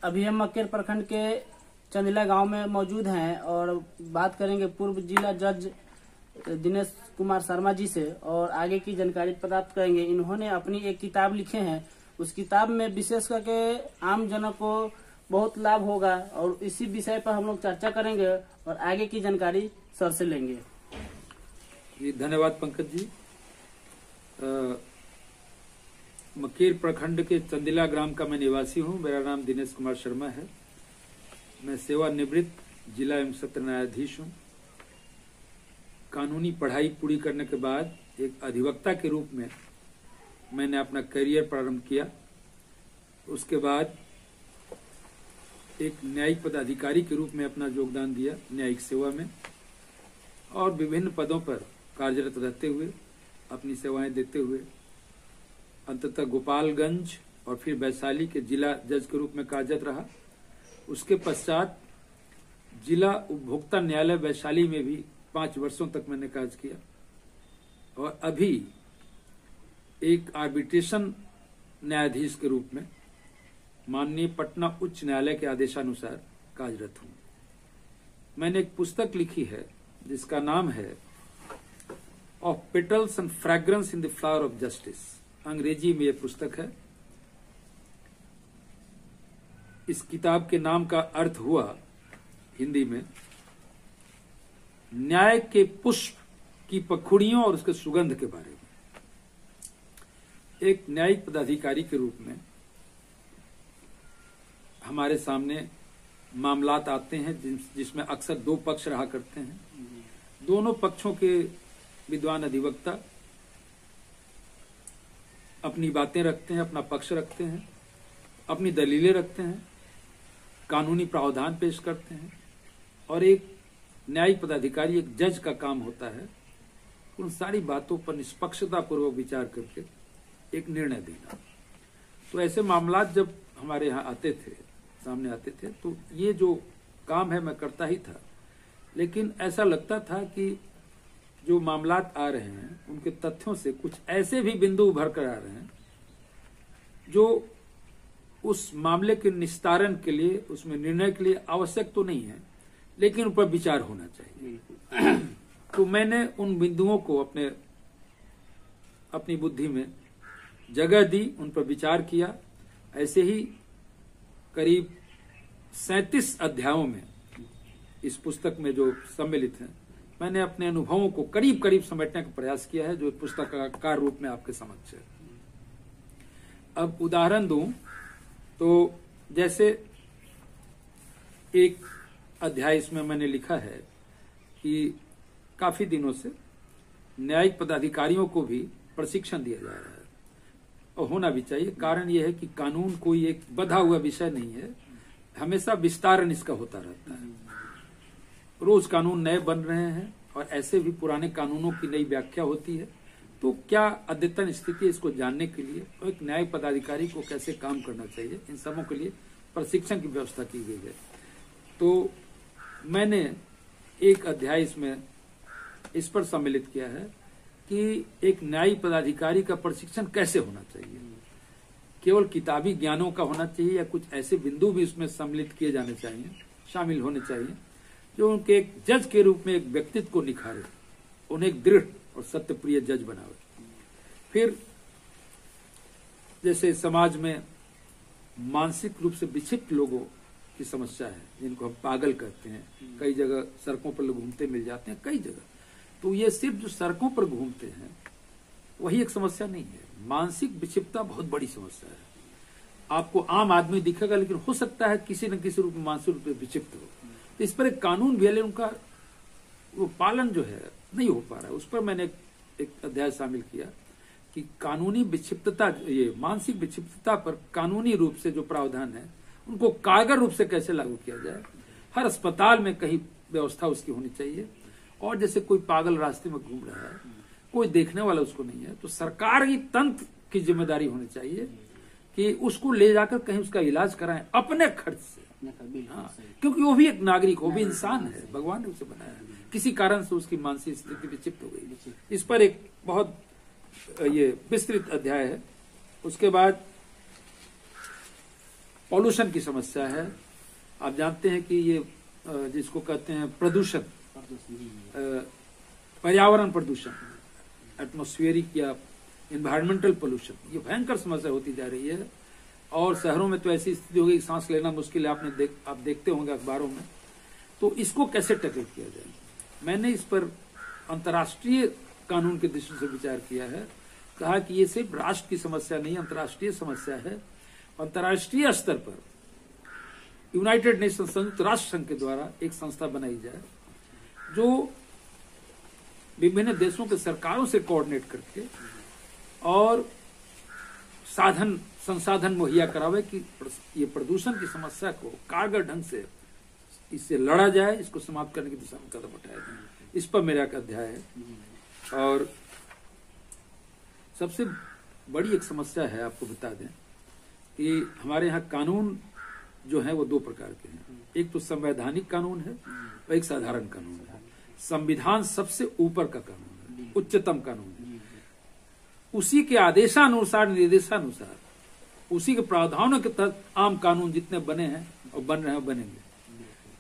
अभी हम मक्केर प्रखंड के चंदिला गांव में मौजूद हैं और बात करेंगे पूर्व जिला जज दिनेश कुमार शर्मा जी से और आगे की जानकारी प्राप्त करेंगे। इन्होंने अपनी एक किताब लिखे हैं, उस किताब में विशेष करके आम जनों को बहुत लाभ होगा और इसी विषय पर हम लोग चर्चा करेंगे और आगे की जानकारी सर से लेंगे। धन्यवाद पंकज जी। मक्केर प्रखंड के चंदिला ग्राम का मैं निवासी हूं। मेरा नाम दिनेश कुमार शर्मा है। मैं सेवानिवृत्त जिला एवं सत्र न्यायाधीश हूं। कानूनी पढ़ाई पूरी करने के बाद एक अधिवक्ता के रूप में मैंने अपना करियर प्रारंभ किया। उसके बाद एक न्यायिक पदाधिकारी के रूप में अपना योगदान दिया न्यायिक सेवा में और विभिन्न पदों पर कार्यरत रहते हुए अपनी सेवाएं देते हुए अंततः गोपालगंज और फिर वैशाली के जिला जज के रूप में कार्यरत रहा। उसके पश्चात जिला उपभोक्ता न्यायालय वैशाली में भी 5 वर्षों तक मैंने कार्य किया और अभी एक आर्बिट्रेशन न्यायाधीश के रूप में माननीय पटना उच्च न्यायालय के आदेशानुसार कार्यरत हूं। मैंने एक पुस्तक लिखी है जिसका नाम है of petals and fragrance in the flower of justice. अंग्रेजी में यह पुस्तक है। इस किताब के नाम का अर्थ हुआ हिंदी में न्याय के पुष्प की पखुड़ियों और उसके सुगंध के बारे में। एक न्यायिक पदाधिकारी के रूप में हमारे सामने मामलात आते हैं जिसमें अक्सर 2 पक्ष रहा करते हैं। दोनों पक्षों के विद्वान अधिवक्ता अपनी बातें रखते हैं, अपना पक्ष रखते हैं, अपनी दलीलें रखते हैं, कानूनी प्रावधान पेश करते हैं और एक न्यायिक पदाधिकारी एक जज का काम होता है उन सारी बातों पर निष्पक्षता पूर्वक विचार करके एक निर्णय देना। तो ऐसे मामलात जब हमारे यहाँ आते थे, सामने आते थे, तो ये जो काम है मैं करता ही था। लेकिन ऐसा लगता था कि जो मामलात आ रहे हैं उनके तथ्यों से कुछ ऐसे भी बिंदु उभर कर आ रहे हैं जो उस मामले के निस्तारण के लिए, उसमें निर्णय के लिए आवश्यक तो नहीं है, लेकिन उन पर विचार होना चाहिए। तो मैंने उन बिंदुओं को अपनी बुद्धि में जगह दी, उन पर विचार किया। ऐसे ही करीब 37 अध्यायों में इस पुस्तक में जो सम्मिलित हैं, मैंने अपने अनुभवों को करीब करीब समेटने का प्रयास किया है जो पुस्तकाकार रूप में आपके समक्ष है। अब उदाहरण दूं तो जैसे एक अध्याय इसमें मैंने लिखा है कि काफी दिनों से न्यायिक पदाधिकारियों को भी प्रशिक्षण दिया जा रहा है और होना भी चाहिए। कारण यह है कि कानून कोई एक बंधा हुआ विषय नहीं है, हमेशा विस्तारण इसका होता रहता है। रोज कानून नए बन रहे हैं और ऐसे भी पुराने कानूनों की नई व्याख्या होती है। तो क्या अद्यतन स्थिति है इसको जानने के लिए और एक न्यायिक पदाधिकारी को कैसे काम करना चाहिए, इन सबों के लिए प्रशिक्षण की व्यवस्था की गई है। तो मैंने एक अध्याय इसमें इस पर सम्मिलित किया है कि एक न्यायिक पदाधिकारी का प्रशिक्षण कैसे होना चाहिए। केवल किताबी ज्ञानों का होना चाहिए या कुछ ऐसे बिंदु भी उसमें सम्मिलित किए जाने चाहिए, शामिल होने चाहिए जो उनके एक जज के रूप में एक व्यक्तित्व को निखारे, उन्हें एक दृढ़ और सत्यप्रिय जज बनावे। फिर जैसे समाज में मानसिक रूप से विक्षिप्त लोगों की समस्या है जिनको हम पागल कहते हैं, कई जगह सड़कों पर लोग घूमते मिल जाते हैं कई जगह। तो ये सिर्फ जो सड़कों पर घूमते हैं वही एक समस्या नहीं है, मानसिक विक्षिप्तता बहुत बड़ी समस्या है। आपको आम आदमी दिखेगा लेकिन हो सकता है किसी न किसी रूप में मानसिक रूप से विक्षिप्त हो। तो इस पर एक कानून भी है, उनका वो पालन जो है नहीं हो पा रहा है। उस पर मैंने एक अध्याय शामिल किया कि कानूनी विक्षिप्तता, ये मानसिक विक्षिप्तता पर कानूनी रूप से जो प्रावधान है उनको कारगर रूप से कैसे लागू किया जाए। हर अस्पताल में कहीं व्यवस्था उसकी होनी चाहिए। और जैसे कोई पागल रास्ते में घूम रहा है, कोई देखने वाला उसको नहीं है, तो सरकार की तंत्र की जिम्मेदारी होनी चाहिए कि उसको ले जाकर कहीं उसका इलाज कराएं अपने खर्च से। हाँ, क्योंकि वो भी एक नागरिक, वो भी इंसान है, भगवान ने उसे बनाया है। किसी कारण से उसकी मानसिक स्थिति विक्षिप्त हो गई। इस पर एक बहुत ये विस्तृत अध्याय है। उसके बाद पॉल्यूशन की समस्या है। आप जानते हैं कि ये जिसको कहते हैं प्रदूषण, पर्यावरण प्रदूषण, एटमॉस्फेरिक या इन्वायरमेंटल पोल्यूशन, ये भयंकर समस्या होती जा रही है। और शहरों में तो ऐसी स्थिति हो गई, सांस लेना मुश्किल है। आप देखते होंगे अखबारों में। तो इसको कैसे टैकल किया जाए, मैंने इस पर अंतर्राष्ट्रीय कानून के दृष्टि से विचार किया है। कहा कि ये सिर्फ राष्ट्र की समस्या नहीं, अंतर्राष्ट्रीय समस्या है। अंतर्राष्ट्रीय स्तर पर यूनाइटेड नेशन, संयुक्त राष्ट्र संघ के द्वारा एक संस्था बनाई जाए जो विभिन्न देशों के सरकारों से कोऑर्डिनेट करके और संसाधन मुहैया करावे कि ये प्रदूषण की समस्या को कारगर ढंग से इससे लड़ा जाए, इसको समाप्त करने की दिशा में कदम उठाया जाए। इस पर मेरा एक अध्याय है। और सबसे बड़ी एक समस्या है, आपको बता दें कि हमारे यहाँ कानून जो है वो दो प्रकार के हैं। एक तो संवैधानिक कानून है और एक साधारण कानून है। संविधान सबसे ऊपर का कानून है, उच्चतम कानून है। उसी के आदेशानुसार, निर्देशानुसार, उसी के प्रावधानों के तहत आम कानून जितने बने हैं और बन रहे हैं बनेंगे।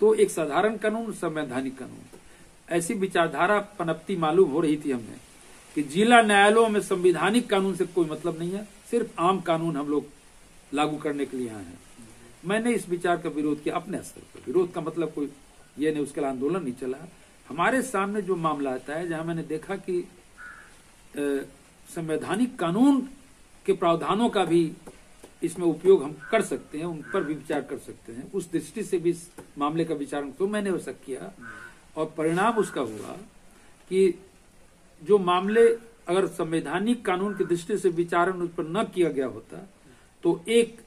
तो एक साधारण कानून, संवैधानिक कानून, ऐसी विचारधारा पनपती मालूम हो रही थी हमें कि जिला न्यायालयों में संवैधानिक कानून से कोई मतलब नहीं है, सिर्फ आम कानून हम लोग लागू करने के लिए आए हैं। मैंने इस विचार का विरोध किया अपने स्तर पर। विरोध का मतलब कोई ये नहीं, उसके लिए आंदोलन नहीं चला। हमारे सामने जो मामला आता है, जहां मैंने देखा कि संवैधानिक कानून के प्रावधानों का भी इसमें उपयोग हम कर सकते हैं, उन पर भी विचार कर सकते हैं, उस दृष्टि से भी इस मामले का विचार तो मैंने वैसा किया। और परिणाम उसका हुआ कि जो मामले अगर संवैधानिक कानून की दृष्टि से विचारण उस पर न किया गया होता तो एक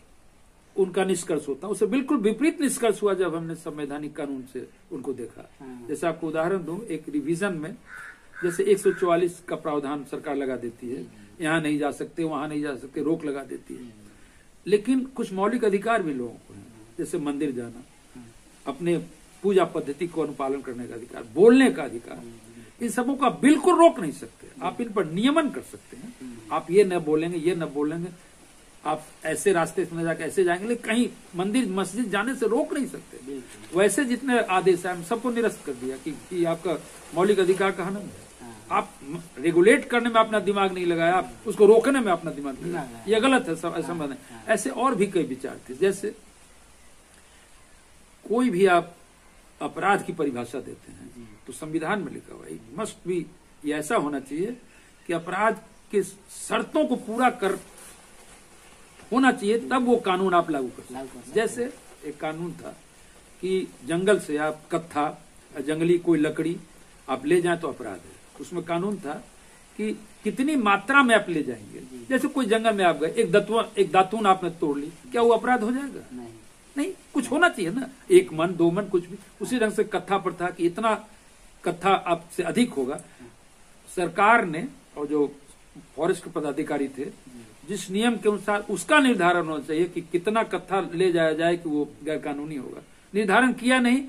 उनका निष्कर्ष होता, उसे बिल्कुल विपरीत निष्कर्ष हुआ जब हमने संवैधानिक कानून से उनको देखा। जैसे आपको उदाहरण दूं, एक रिवीजन में जैसे 144 का प्रावधान सरकार लगा देती है, यहाँ नहीं जा सकते, वहां नहीं जा सकते, रोक लगा देती है। लेकिन कुछ मौलिक अधिकार भी लोगों को है, जैसे मंदिर जाना, अपने पूजा पद्धति को अनुपालन करने का अधिकार, बोलने का अधिकार, इन सबों का बिल्कुल रोक नहीं सकते। आप इन पर नियमन कर सकते हैं, आप ये न बोलेंगे, ये न बोलेंगे, आप ऐसे रास्ते में जाकर ऐसे जाएंगे, लेकिन कहीं मंदिर मस्जिद जाने से रोक नहीं सकते। वैसे जितने आदेश है सबको निरस्त कर दिया कि आपका मौलिक अधिकार का हनन है। आप रेगुलेट करने में अपना दिमाग नहीं लगाया, आप उसको रोकने में अपना दिमाग नहीं लगाया, ये गलत है। ऐसा ऐसे और भी कई विचार थे। जैसे कोई भी आप अपराध की परिभाषा देते हैं तो संविधान में लिखा हुआ है मस्ट बी, ये ऐसा होना चाहिए कि अपराध के शर्तों को पूरा कर होना चाहिए, तब वो कानून आप लागू कर सकते। जैसे एक कानून था कि जंगल से आप कत्था, जंगली कोई लकड़ी आप ले जाएं तो अपराध है। उसमें कानून था कि कितनी मात्रा में आप ले जाएंगे। जैसे कोई जंगल में आप गए, एक दातून आपने तोड़ ली, क्या वो अपराध हो जाएगा? नहीं, कुछ होना चाहिए ना, 1 मन 2 मन कुछ भी। उसी ढंग से कत्था पर था कि इतना कत्था आपसे अधिक होगा। सरकार ने और जो फॉरेस्ट के पदाधिकारी थे, जिस नियम के अनुसार उसका निर्धारण होना चाहिए कि कितना कत्था ले जाया जाए कि वो गैर कानूनी होगा, निर्धारण किया नहीं।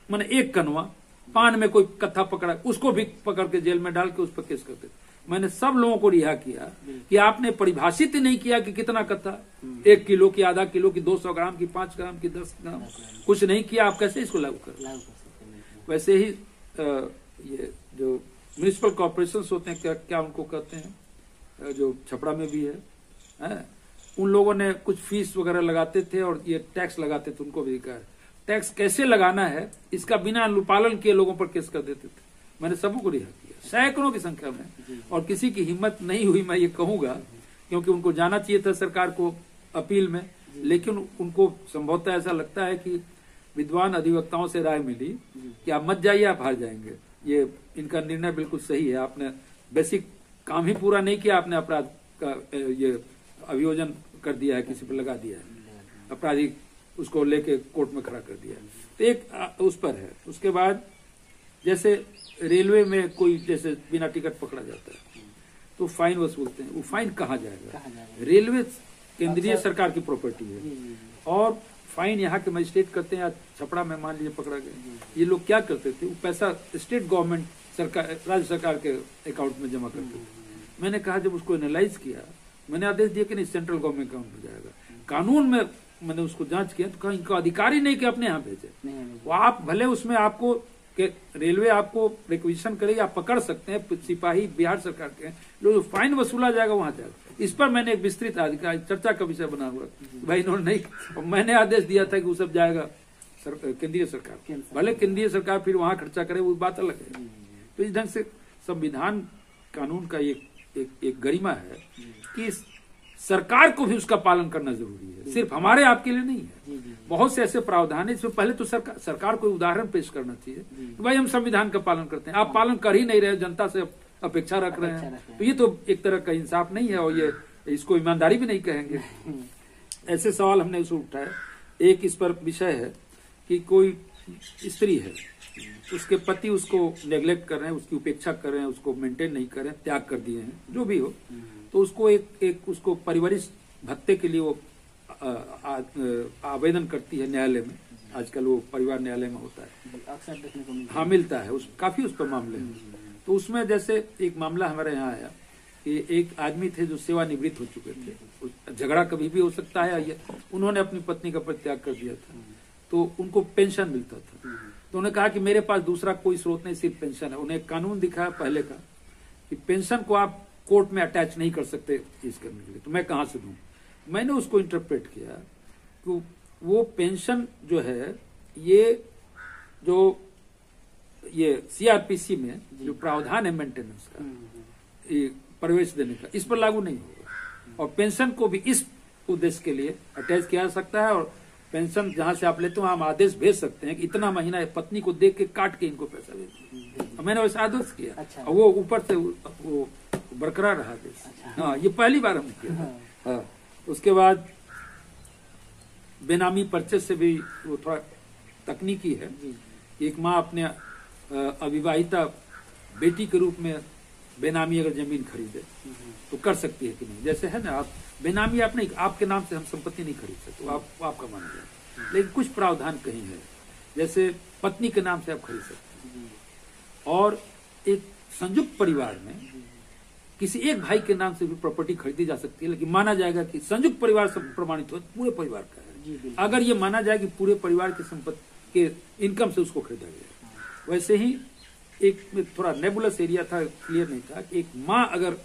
मैंने 1 कनवा पान में कोई कत्था पकड़ा, उसको भी पकड़ के जेल में डाल के उस पर केस करते थे। मैंने सब लोगों को रिहा किया कि आपने परिभाषित ही नहीं किया कि कितना कत्था, 1 किलो की, आधा किलो की, 200 ग्राम की, 5 ग्राम की, 10 ग्राम, कुछ नहीं किया। आप कैसे इसको लागू कर? वैसे ही ये जो म्युनिसिपल कॉर्पोरेशन होते हैं, क्या उनको कहते हैं, जो छपरा में भी है, उन लोगों ने कुछ फीस वगैरह लगाते थे और ये टैक्स लगाते थे, उनको भी कहा टैक्स कैसे लगाना है इसका बिना अनुपालन किए लोगों पर केस कर देते थे। मैंने सबों को रिहा किया, सैकड़ों की संख्या में, और किसी की हिम्मत नहीं हुई, मैं ये कहूंगा, क्योंकि उनको जाना चाहिए था सरकार को अपील में, लेकिन उनको संभवतः ऐसा लगता है कि विद्वान अधिवक्ताओं से राय मिली कि आप मत जाइए, आप हार जाएंगे। ये इनका निर्णय बिल्कुल सही है। आपने बेसिक काम ही पूरा नहीं किया, आपने अपराध का ये अभियोजन कर दिया है, किसी पर लगा दिया है, अपराधी उसको लेके कोर्ट में खड़ा कर दिया है। तो एक उस पर है। उसके बाद जैसे रेलवे में कोई जैसे बिना टिकट पकड़ा जाता है तो फाइन वसूलते हैं, वो फाइन कहाँ जाएगा? रेलवे केंद्रीय सरकार की प्रॉपर्टी है और फाइन यहाँ के मजिस्ट्रेट करते हैं। छपरा में मान लीजिए पकड़ा गया, ये लोग क्या करते थे, वो पैसा स्टेट गवर्नमेंट सरकार, राज्य सरकार के अकाउंट में जमा करते थे। मैंने कहा, जब उसको एनालाइज किया, मैंने आदेश दिया कि नहीं, सेंट्रल गवर्नमेंट अकाउंट में जाएगा। कानून में मैंने उसको जांच किया तो कहा इनका अधिकार ही नहीं कि अपने यहाँ भेजे। नहीं, वो आप भले उसमें आपको कि रेलवे आपको रिक्वेजिशन करेगी, आप पकड़ सकते हैं, सिपाही बिहार सरकार के जो फाइन वसूला जाएगा वहां जाएगा। इस पर मैंने एक विस्तृत अधिकार चर्चा का विषय बना हुआ भाई, इन्होंने नहीं, मैंने आदेश दिया था कि वो सब जाएगा केंद्रीय सरकार, भले केंद्रीय सरकार फिर वहां खर्चा करे वो बात अलग है। तो इस ढंग से संविधान कानून का एक गरिमा है कि सरकार को भी उसका पालन करना जरूरी है, सिर्फ हमारे आपके लिए नहीं है। बहुत से ऐसे प्रावधान है इसमें पहले तो सरकार को उदाहरण पेश करना चाहिए कि भाई हम संविधान का पालन करते हैं, आप पालन कर ही नहीं रहे, जनता से अपेक्षा रख रहे हैं, तो ये तो एक तरह का इंसाफ नहीं है और ये इसको ईमानदारी भी नहीं कहेंगे। ऐसे सवाल हमने उसको उठाया। एक इस पर विषय है कि कोई स्त्री है, उसके पति उसको नेग्लेक्ट कर रहे हैं, उसकी उपेक्षा कर रहे हैं, उसको मेंटेन नहीं कर रहे हैं, त्याग कर दिए हैं, जो भी हो, तो उसको एक उसको परिवारिक भत्ते के लिए वो आवेदन करती है न्यायालय में। आजकल वो परिवार न्यायालय में होता है, अक्सर देखने को मिलता है। हाँ मिलता है, काफी उस पर मामले हैं। तो उसमें जैसे एक मामला हमारे यहाँ आया कि एक आदमी थे जो सेवानिवृत्त हो चुके थे, झगड़ा कभी भी हो सकता है, उन्होंने अपनी पत्नी का परित्याग कर दिया था, तो उनको पेंशन मिलता था। तो उन्होंने कहा कि मेरे पास दूसरा कोई स्रोत नहीं, सिर्फ पेंशन है। उन्हें कानून दिखाया पहले का कि पेंशन को आप कोर्ट में अटैच नहीं कर सकते इस करने के लिए, तो मैं कहां से दूं। मैंने उसको इंटरप्रेट किया कि वो पेंशन जो है ये सीआरपीसी में जो प्रावधान है मेंटेनेंस का, ये प्रवेश देने का, इस पर लागू नहीं होगा। और पेंशन को भी इस उद्देश्य के लिए अटैच किया जा सकता है। और पेंशन जहां से आप लेते हो हम आदेश भेज सकते हैं कि इतना महीना पत्नी को देख के काट के इनको पैसा भेज। मैंने वैसा आदेश किया। अच्छा। और वो ऊपर से वो बरकरार रहा आदेश। अच्छा। हाँ, ये पहली बार हमने किया। हाँ। उसके बाद बेनामी परचेज से भी वो थोड़ा तकनीकी है। एक माँ अपने अविवाहिता बेटी के रूप में बेनामी अगर जमीन खरीदे तो कर सकती है कि नहीं। जैसे है ना, आप बेनामी आप नहीं, आपके नाम से हम संपत्ति नहीं खरीद सकते, तो आपका मान लिया। लेकिन कुछ प्रावधान कहीं है, जैसे पत्नी के नाम से आप खरीद सकते हैं। और एक संयुक्त परिवार में किसी एक भाई के नाम से भी प्रॉपर्टी खरीदी जा सकती है, लेकिन माना जाएगा कि संयुक्त परिवार से प्रमाणित हो पूरे परिवार का है। अगर ये माना जाए कि पूरे परिवार की संपत्ति के इनकम से उसको खरीदा गया। वैसे ही एक थोड़ा नेबुलस एरिया था, क्लियर नहीं था कि एक माँ अगर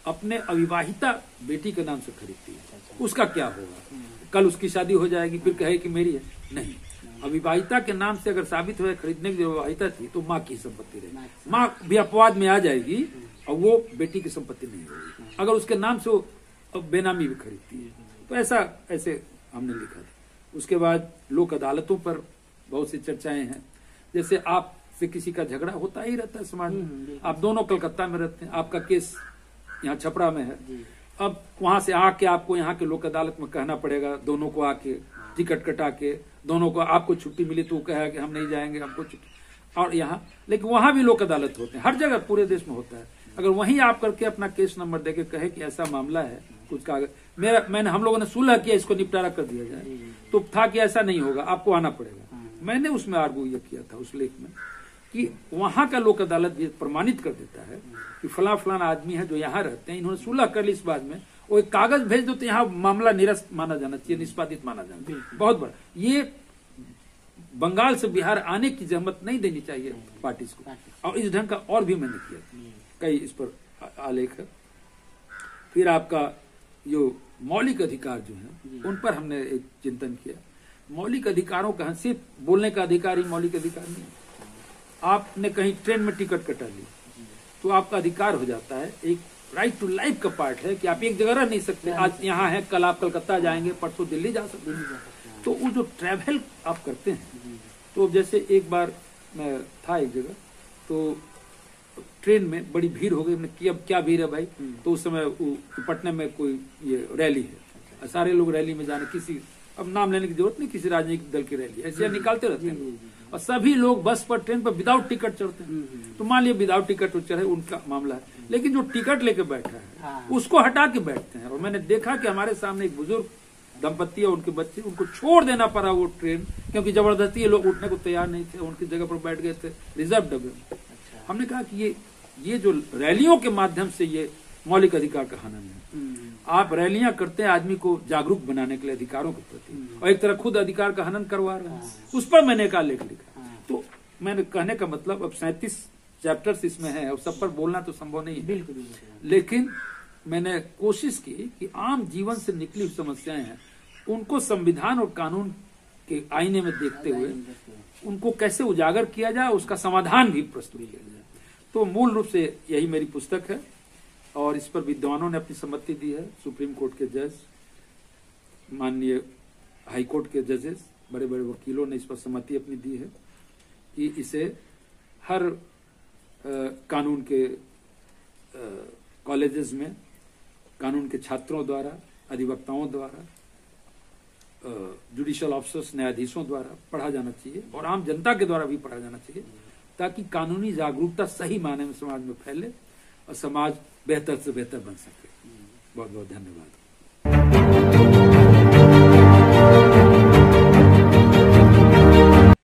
अपने अविवाहिता बेटी के नाम से खरीदती है उसका क्या होगा। कल उसकी शादी हो जाएगी फिर कहे कि मेरी है, नहीं। अविवाहिता के नाम से अगर साबित हो खरीदने की जो अविवाहिता थी तो माँ की संपत्ति रहेगी। माँ भी अपवाद में आ जाएगी और वो बेटी की संपत्ति नहीं होगी अगर उसके नाम से वो बेनामी भी खरीदती है। तो ऐसे हमने लिखा था। उसके बाद लोक अदालतों पर बहुत सी चर्चाएं हैं। जैसे आप से किसी का झगड़ा होता ही रहता है समाज में, आप दोनों कलकत्ता में रहते हैं, आपका केस यहाँ छपरा में है, अब वहां से आके आपको यहाँ के लोक अदालत में कहना पड़ेगा, दोनों को आके टिकट कटा के, दोनों को आपको छुट्टी मिली तो कहा कि हम नहीं जाएंगे, हमको छुट्टी। और यहाँ लेकिन वहां भी लोक अदालत होते हैं, हर जगह पूरे देश में होता है। अगर वहीं आप करके अपना केस नंबर देके कहे कि ऐसा मामला है, कुछ कागज हम लोगों ने सुलह किया, इसको निपटारा कर दिया जाए, तो था कि ऐसा नहीं होगा, आपको आना पड़ेगा। मैंने उसमें आर्गू ये किया था उस लेख में कि वहां का लोक अदालत ये प्रमाणित कर देता है कि फलां आदमी है जो यहाँ रहते हैं, इन्होंने सुलह कर ली, इस बात में वो एक कागज भेज दो तो यहाँ मामला निरस्त माना जाना चाहिए, निष्पादित माना जाना चाहिए। बहुत बड़ा ये बंगाल से बिहार आने की जहमत नहीं देनी चाहिए पार्टीज को। और इस ढंग का और भी मैंने किया, कई इस पर आलेख है। फिर आपका जो मौलिक अधिकार जो है उन पर हमने एक चिंतन किया। मौलिक अधिकारों का सिर्फ बोलने का अधिकार ही मौलिक अधिकार नहीं। आपने कहीं ट्रेन में टिकट कटा ली तो आपका अधिकार हो जाता है, एक राइट टू लाइफ का पार्ट है कि आप एक जगह रह नहीं सकते। आज यहाँ है, कल आप कलकत्ता जाएंगे, परसों दिल्ली जा सकते हैं। तो वो जो ट्रैवल आप करते हैं, तो जैसे एक बार मैं था एक जगह, तो ट्रेन में बड़ी भीड़ हो गई। मैंने अब क्या भीड़ है भाई, तो उस समय पटना में कोई ये रैली है, सारे लोग रैली में जाने, किसी अब नाम लेने की जरूरत नहीं, किसी राजनीतिक दल की रैली ऐसे निकालते रहते हैं और सभी लोग बस पर ट्रेन पर विदाउट टिकट चढ़ते हैं। तो मान लिया विदाउट टिकट चढ़े, उनका मामला है, लेकिन जो टिकट लेके बैठा है उसको हटा के बैठते हैं। और मैंने देखा कि हमारे सामने एक बुजुर्ग दंपत्ति और उनके बच्चे, उनको छोड़ देना पड़ा वो ट्रेन, क्योंकि जबरदस्ती ये लोग उठने को तैयार नहीं थे, उनकी जगह पर बैठ गए थे रिजर्व डब्बे में। हमने कहा कि ये जो रैलियों के माध्यम से ये मौलिक अधिकार का हनन है। आप रैलियां करते हैं आदमी को जागरूक बनाने के लिए अधिकारों के प्रति, और एक तरह खुद अधिकार का हनन करवा रहे हैं। उस पर मैंने एक लेख लिखा। तो मैंने कहने का मतलब, अब 37 चैप्टर्स इसमें है और सब पर बोलना तो संभव नहीं है, बिल्कुल। लेकिन मैंने कोशिश की कि आम जीवन से निकली हुई समस्याएं हैं उनको संविधान और कानून के आईने में देखते हुए उनको कैसे उजागर किया जाए, उसका समाधान भी प्रस्तुत किया जाए। तो मूल रूप से यही मेरी पुस्तक है, और इस पर विद्वानों ने अपनी सम्मति दी है। सुप्रीम कोर्ट के जज, माननीय हाई कोर्ट के जजेस, बड़े बड़े वकीलों ने इस पर सम्मति अपनी दी है कि इसे हर कानून के कॉलेजेस में कानून के छात्रों द्वारा, अधिवक्ताओं द्वारा, जुडिशियल ऑफिसर्स, न्यायाधीशों द्वारा पढ़ा जाना चाहिए, और आम जनता के द्वारा भी पढ़ा जाना चाहिए, ताकि कानूनी जागरूकता सही मायने में समाज में फैले और समाज बेहतर से बेहतर बन सके। बहुत बहुत धन्यवाद।